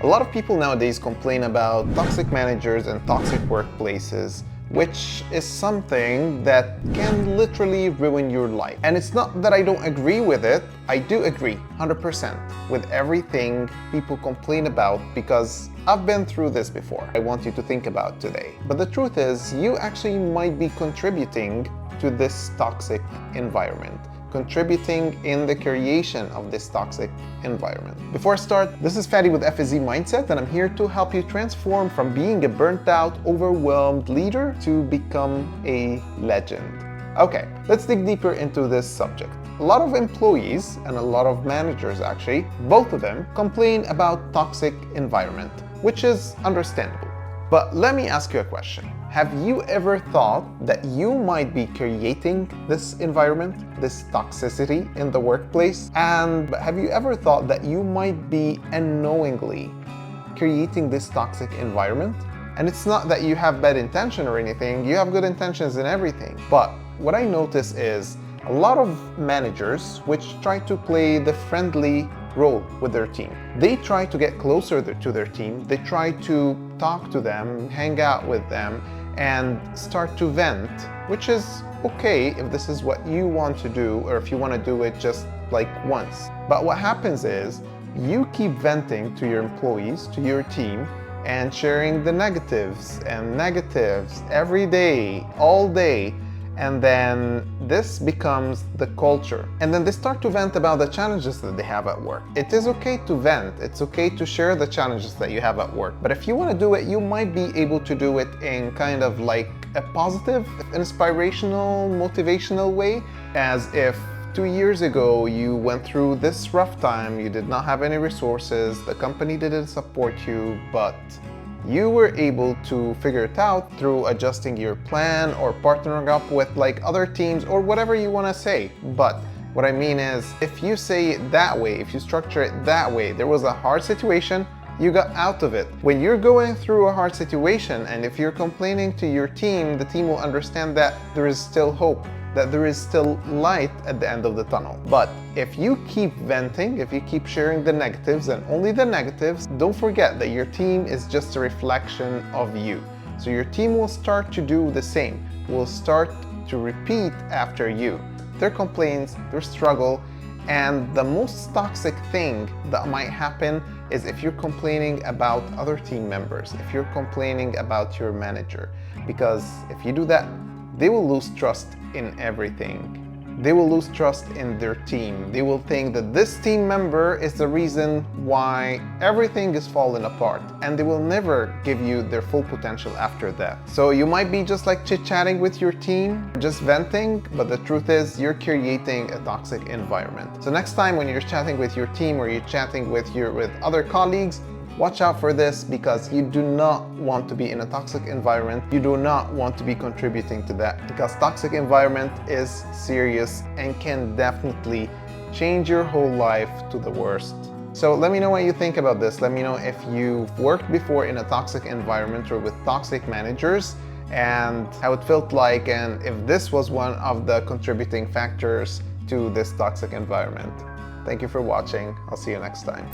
A lot of people nowadays complain about toxic managers and toxic workplaces, which is something that can literally ruin your life. And it's not that I don't agree with it, I do agree 100% with everything people complain about because I've been through this before. I want you to think about today. But the truth is, you actually might be contributing to this toxic environment, contributing in the creation of this toxic environment. Before I start, this is Fadi with FSZ Mindset, and I'm here to help you transform from being a burnt out, overwhelmed leader to become a legend. Okay, let's dig deeper into this subject. A lot of employees and a lot of managers, actually, both of them, complain about toxic environment, which is understandable. But let me ask you a question. Have you ever thought that you might be creating this environment, this toxicity in the workplace? And have you ever thought that you might be unknowingly creating this toxic environment? And it's not that you have bad intention or anything, you have good intentions in everything. But what I notice is a lot of managers which try to play the friendly role with their team. They try to get closer to their team, they try to talk to them, hang out with them, and start to vent, which is okay if this is what you want to do or if you want to do it just like once. But what happens is you keep venting to your employees, to your team, and sharing the negatives every day, all day. And then this becomes the culture. And then they start to vent about the challenges that they have at work. It is okay to vent, it's okay to share the challenges that you have at work. But if you want to do it, you might be able to do it in kind of like a positive, inspirational, motivational way, as if 2 years ago you went through this rough time, you did not have any resources, the company didn't support you, but you were able to figure it out through adjusting your plan or partnering up with like other teams or whatever you want to say. But what I mean is, if you say it that way, if you structure it that way, there was a hard situation, you got out of it. When you're going through a hard situation and if you're complaining to your team, the team will understand that there is still hope, that there is still light at the end of the tunnel. But if you keep venting, if you keep sharing the negatives and only the negatives, don't forget that your team is just a reflection of you. So your team will start to do the same, will start to repeat after you. Their complaints, their struggle, and the most toxic thing that might happen is if you're complaining about other team members, if you're complaining about your manager. Because if you do that, they will lose trust in everything. They will lose trust in their team. They will think that this team member is the reason why everything is falling apart, and they will never give you their full potential after that. So you might be just like chit-chatting with your team, just venting, but the truth is you're creating a toxic environment. So next time when you're chatting with your team or you're chatting with other colleagues, watch out for this, because you do not want to be in a toxic environment. You do not want to be contributing to that, because toxic environment is serious and can definitely change your whole life to the worst. So let me know what you think about this. Let me know if you've worked before in a toxic environment or with toxic managers and how it felt like, and if this was one of the contributing factors to this toxic environment. Thank you for watching. I'll see you next time.